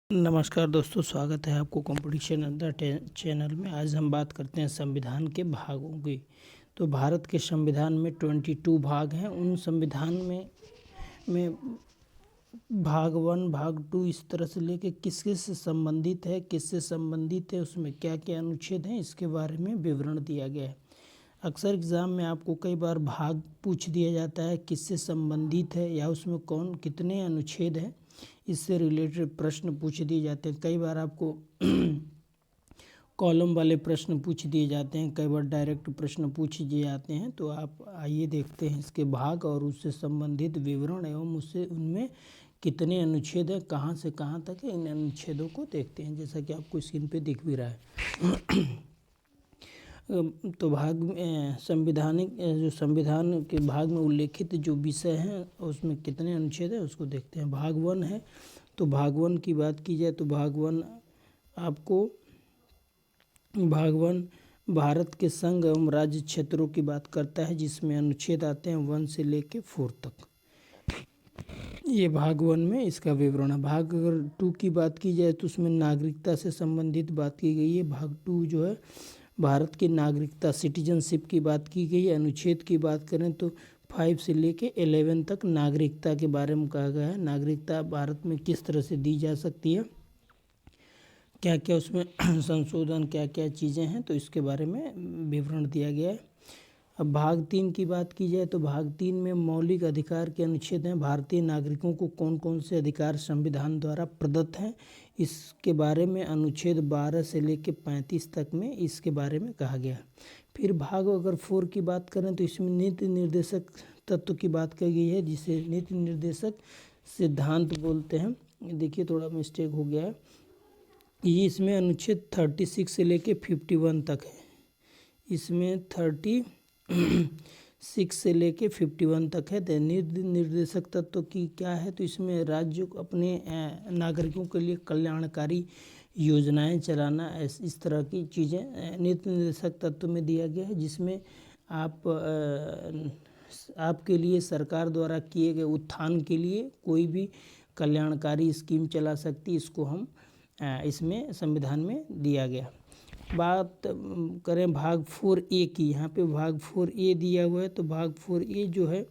नमस्कार दोस्तों, स्वागत है आपको कंपटीशन अंदर चैनल में। आज हम बात करते हैं संविधान के भागों की। तो भारत के संविधान में 22 भाग हैं। उन संविधान में भाग 1 भाग 2 इस तरह से लेके किसके से संबंधित है, किससे संबंधित है, उसमें क्या क्या अनुच्छेद हैं, इसके बारे में विवरण दिया गया है। अक्सर एग्ज़ाम में आपको कई बार भाग पूछ दिया जाता है किससे संबंधित है या उसमें कौन कितने अनुच्छेद हैं, इससे रिलेटेड प्रश्न पूछ दिए जाते हैं। कई बार आपको कॉलम वाले प्रश्न पूछ दिए जाते हैं, कई बार डायरेक्ट प्रश्न पूछ दिए जाते हैं। तो आप आइए देखते हैं इसके भाग और उससे संबंधित विवरण एवं उससे उनमें कितने अनुच्छेद हैं, कहाँ से कहाँ तक है, इन अनुच्छेदों को देखते हैं, जैसा कि आपको स्क्रीन पे दिख भी रहा है। तो भाग संविधानिक जो संविधान के भाग में उल्लेखित जो विषय हैं उसमें कितने अनुच्छेद हैं उसको देखते हैं। भाग 1 है, तो भाग 1 की बात की जाए तो भाग 1 आपको भाग 1 भारत के संघ एवं राज्य क्षेत्रों की बात करता है, जिसमें अनुच्छेद आते हैं 1 से लेके 4 तक। ये भाग 1 में इसका विवरण है। भाग अगर 2 की बात की जाए तो उसमें नागरिकता से संबंधित बात की गई है। भाग 2 जो है भारत की नागरिकता सिटीजनशिप की बात की गई है। अनुच्छेद की बात करें तो 5 से लेके 11 तक नागरिकता के बारे में कहा गया है। नागरिकता भारत में किस तरह से दी जा सकती है, क्या क्या उसमें संशोधन, क्या क्या चीज़ें हैं, तो इसके बारे में विवरण दिया गया है। अब भाग 3 की बात की जाए तो भाग 3 में मौलिक अधिकार के अनुच्छेद हैं। भारतीय नागरिकों को कौन कौन से अधिकार संविधान द्वारा प्रदत्त हैं, इसके बारे में अनुच्छेद 12 से लेकर 35 तक में इसके बारे में कहा गया। फिर भाग अगर 4 की बात करें तो इसमें नीति निर्देशक तत्व की बात की गई है, जिसे नीति निर्देशक सिद्धांत बोलते हैं। देखिए थोड़ा मिस्टेक हो गया है, ये इसमें अनुच्छेद 36 से लेके 51 तक है। इसमें 36 से लेके 51 तक है। तो निर्देशक तत्व की क्या है, तो इसमें राज्य को अपने नागरिकों के लिए कल्याणकारी योजनाएं चलाना, इस तरह की चीज़ें नीति निर्देशक तत्व में दिया गया है, जिसमें आपके लिए सरकार द्वारा किए गए उत्थान के लिए कोई भी कल्याणकारी स्कीम चला सकती, इसको हम इसमें संविधान में दिया गया। बात करें भाग 4A की, यहाँ पे भाग 4A दिया हुआ है। तो भाग 4A जो है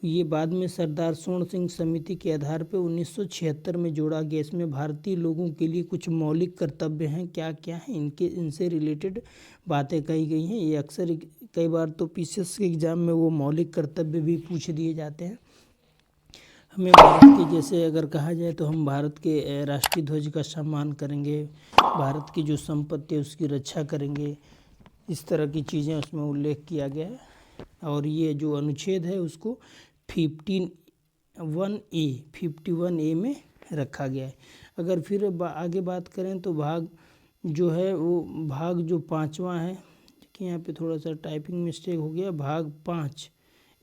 ये बाद में सरदार स्वर्ण सिंह समिति के आधार पे 1976 में जोड़ा गया। इसमें भारतीय लोगों के लिए कुछ मौलिक कर्तव्य हैं, क्या क्या हैं, इनसे रिलेटेड बातें कही गई हैं। ये अक्सर कई बार तो पीसीएस के एग्ज़ाम में वो मौलिक कर्तव्य भी पूछ दिए जाते हैं। हमें भारत के, जैसे अगर कहा जाए तो हम भारत के राष्ट्रीय ध्वज का सम्मान करेंगे, भारत की जो संपत्ति है उसकी रक्षा करेंगे, इस तरह की चीज़ें उसमें उल्लेख किया गया है। और ये जो अनुच्छेद है उसको 51A में रखा गया है। अगर फिर आगे बात करें तो भाग जो है वो भाग जो 5वां है, देखिए यहाँ पे थोड़ा सा टाइपिंग मिस्टेक हो गया। भाग 5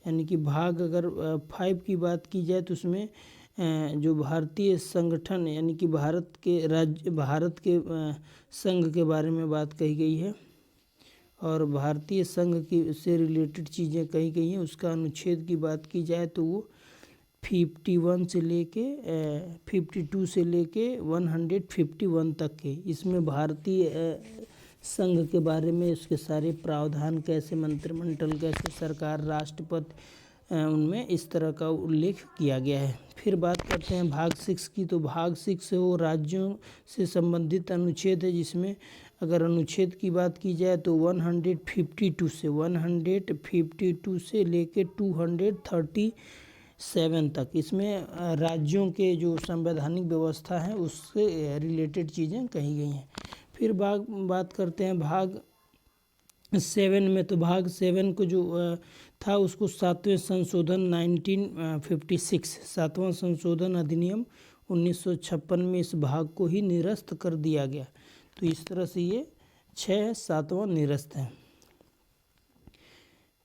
यानी कि भाग अगर 5 की बात की जाए तो उसमें जो भारतीय संगठन यानी कि भारत के संघ के बारे में बात कही गई है और भारतीय संघ की से रिलेटेड चीज़ें कही गई हैं। उसका अनुच्छेद की बात की जाए तो वो 51 से लेके 52 से लेके 151 तक के, इसमें भारतीय संघ के बारे में उसके सारे प्रावधान, कैसे मंत्रिमंडल, कैसे सरकार, राष्ट्रपति, उनमें इस तरह का उल्लेख किया गया है। फिर बात करते हैं भाग 6 की, तो भाग 6 वो राज्यों से संबंधित अनुच्छेद है, जिसमें अगर अनुच्छेद की बात की जाए तो 152 से लेके 237 तक, इसमें राज्यों के जो संवैधानिक व्यवस्था है उससे रिलेटेड चीज़ें कही गई हैं। फिर बात करते हैं भाग 7 में, तो भाग 7 को जो था उसको 7वें संशोधन 1956 7वां संशोधन अधिनियम 1956 में इस भाग को ही निरस्त कर दिया गया। तो इस तरह से ये 7वां निरस्त है।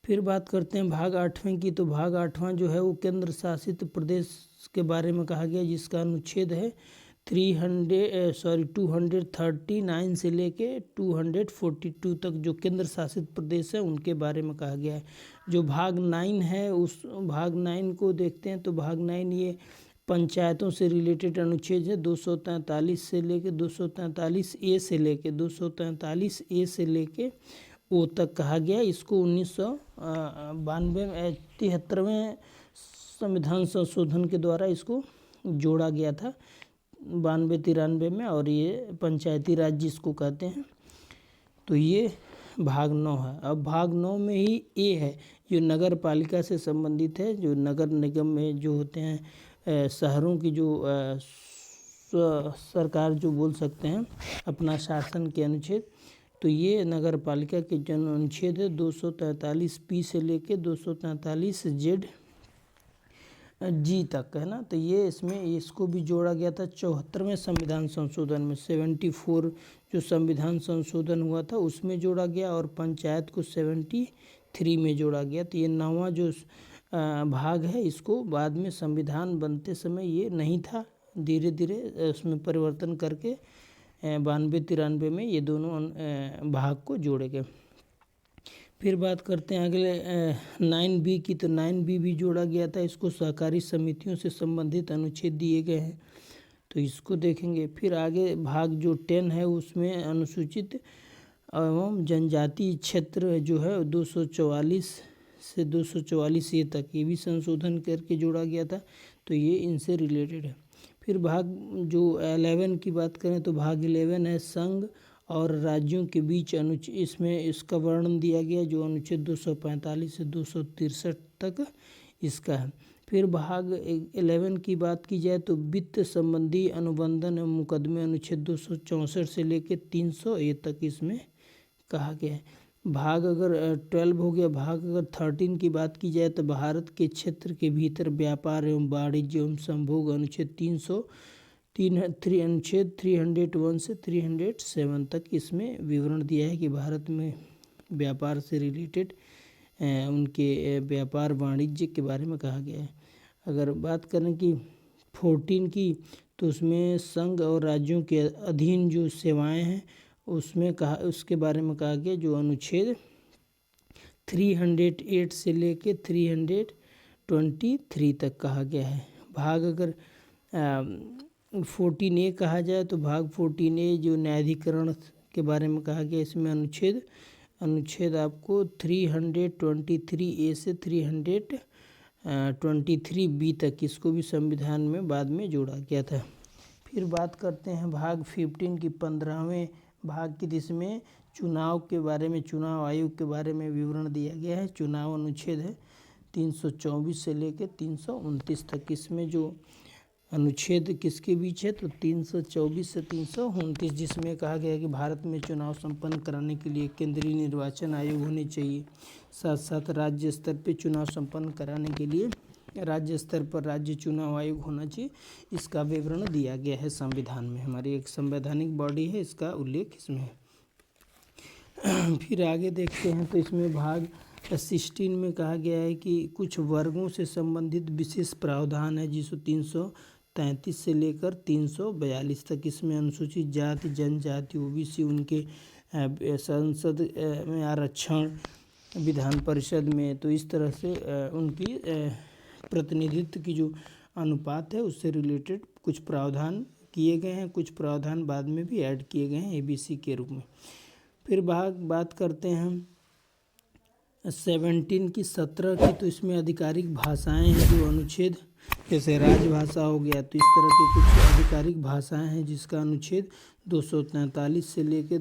फिर बात करते हैं भाग 8वें की, तो भाग 8वां जो है वो केंद्र शासित प्रदेश के बारे में कहा गया, जिसका अनुच्छेद है 239 से लेके 242 तक जो केंद्र शासित प्रदेश है उनके बारे में कहा गया है। जो भाग 9 है उस भाग 9 को देखते हैं, तो भाग 9 ये पंचायतों से रिलेटेड अनुच्छेद है 243 से लेके 243 ए से लेके 243 ए से लेके ओ तक कहा गया। इसको 1992 में 73वें संविधान संशोधन के द्वारा इसको जोड़ा गया था 92-93 में, और ये पंचायती राज जिसको कहते हैं। तो ये भाग 9 है। अब भाग 9 में ही ए है जो नगर पालिका से संबंधित है, जो नगर निगम में जो होते हैं शहरों की जो सरकार जो बोल सकते हैं अपना शासन के अनुच्छेद। तो ये नगर पालिका के जो अनुच्छेद है 243 पी से लेके 243 जेड जी तक है ना। तो ये इसमें इसको भी जोड़ा गया था 74वें संविधान संशोधन में। 74 जो संविधान संशोधन हुआ था उसमें जोड़ा गया, और पंचायत को 73 में जोड़ा गया। तो ये 9वां जो भाग है इसको बाद में संविधान बनते समय ये नहीं था, धीरे धीरे उसमें परिवर्तन करके 92-93 में ये दोनों भाग को जोड़े गए। फिर बात करते हैं अगले 9B की। तो 9B भी जोड़ा गया था, इसको सहकारी समितियों से संबंधित अनुच्छेद दिए गए हैं, तो इसको देखेंगे। फिर आगे भाग जो 10 है उसमें अनुसूचित एवं जनजाति क्षेत्र जो है 244 से 244 ए तक ये भी संशोधन करके जोड़ा गया था, तो ये इनसे रिलेटेड है। फिर भाग जो 11 की बात करें तो भाग 11 है संघ और राज्यों के बीच अनुच्छेद, इसमें इसका वर्णन दिया गया जो अनुच्छेद 245 से 263 तक इसका है। फिर भाग 11 की बात की जाए तो वित्त संबंधी अनुबंधन एवं मुकदमे अनुच्छेद 264 से लेकर 300 ए तक इसमें कहा गया है। भाग अगर 12 हो गया। भाग अगर 13 की बात की जाए तो भारत के क्षेत्र के भीतर व्यापार एवं वाणिज्य एवं संभोग अनुच्छेद 303 अनुच्छेद 301 से 307 तक इसमें विवरण दिया है कि भारत में व्यापार से रिलेटेड उनके व्यापार वाणिज्य के बारे में कहा गया है। अगर बात करें कि 14 की तो उसमें संघ और राज्यों के अधीन जो सेवाएं हैं उसमें कहा, उसके बारे में कहा गया जो अनुच्छेद 308 से लेके 323 तक कहा गया है। भाग अगर 14A कहा जाए तो भाग 14A जो न्यायाधिकरण के बारे में कहा गया, इसमें अनुच्छेद आपको 323A से 323B तक इसको भी संविधान में बाद में जोड़ा गया था। फिर बात करते हैं भाग 15 की 15वें भाग की, जिसमें चुनाव के बारे में, चुनाव आयोग के बारे में विवरण दिया गया है। चुनाव अनुच्छेद है 324 से लेकर 329 तक। इसमें जो अनुच्छेद किसके बीच है तो 324 से 329, जिसमें कहा गया है कि भारत में चुनाव संपन्न कराने के लिए केंद्रीय निर्वाचन आयोग होने चाहिए, साथ साथ राज्य स्तर पर चुनाव संपन्न कराने के लिए राज्य स्तर पर राज्य चुनाव आयोग होना चाहिए। इसका विवरण दिया गया है संविधान में। हमारी एक संवैधानिक बॉडी है, इसका उल्लेख इसमें है। फिर आगे देखते हैं तो इसमें भाग 16 में कहा गया है कि कुछ वर्गों से संबंधित विशेष प्रावधान है, जिसको 333 से लेकर 342 तक। इसमें अनुसूचित जाति जनजाति ओबीसी उनके संसद में आरक्षण, विधान परिषद में, तो इस तरह से उनकी प्रतिनिधित्व की जो अनुपात है उससे रिलेटेड कुछ प्रावधान किए गए हैं। कुछ प्रावधान बाद में भी ऐड किए गए हैं एबीसी के रूप में। फिर बात करते हैं 17 की 17 की, तो इसमें आधिकारिक भाषाएं हैं जो अनुच्छेद, जैसे राजभाषा हो गया, तो इस तरह की कुछ आधिकारिक भाषाएं हैं जिसका अनुच्छेद 243 से लेकर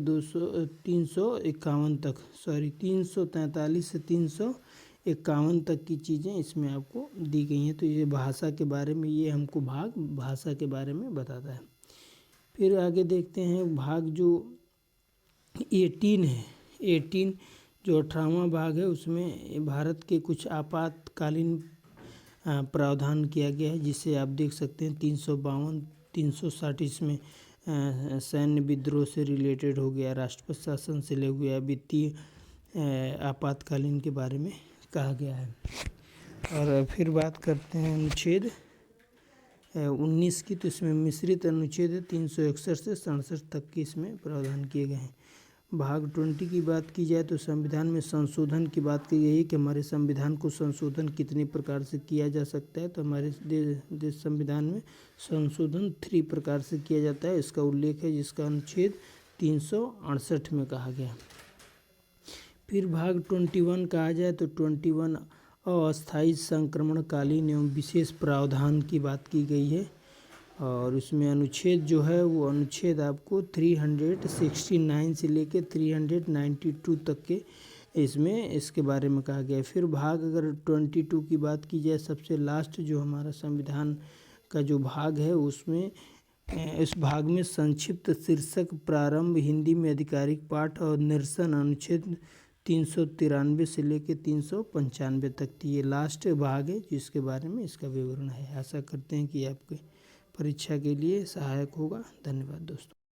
351 तक, 343 से 351 तक की चीज़ें इसमें आपको दी गई हैं। तो ये भाषा के बारे में, ये हमको भाग भाषा के बारे में बताता है। फिर आगे देखते हैं भाग जो 18 है। 18 जो 18वां भाग है, उसमें भारत के कुछ आपातकालीन प्रावधान किया गया है, जिसे आप देख सकते हैं 352 360 इसमें सैन्य विद्रोह से रिलेटेड हो गया, राष्ट्रपति शासन से ले गया, वित्तीय आपातकालीन के बारे में कहा गया है। और फिर बात करते हैं अनुच्छेद 19 की, तो इसमें मिश्रित अनुच्छेद है 361 से 67 तक के इसमें प्रावधान किए गए हैं। भाग 20 की बात की जाए तो संविधान में संशोधन की बात की गई है कि हमारे संविधान को संशोधन कितने प्रकार से किया जा सकता है। तो हमारे देश संविधान में संशोधन 3 प्रकार से किया जाता है, इसका उल्लेख है जिसका अनुच्छेद 368 में कहा गया। फिर भाग 21 कहा जाए तो 21 अस्थायी संक्रमणकालीन एवं विशेष प्रावधान की बात की गई है, और उसमें अनुच्छेद जो है वो अनुच्छेद आपको 369 से लेके 392 तक के इसमें इसके बारे में कहा गया है। फिर भाग अगर 22 की बात की जाए, सबसे लास्ट जो हमारा संविधान का जो भाग है उसमें इस भाग में संक्षिप्त शीर्षक प्रारंभ, हिंदी में आधिकारिक पाठ और निरसन अनुच्छेद 393 से लेके 395 तक ये लास्ट भाग है जिसके बारे में इसका विवरण है। आशा करते हैं कि आपके परीक्षा के लिए सहायक होगा। धन्यवाद दोस्तों।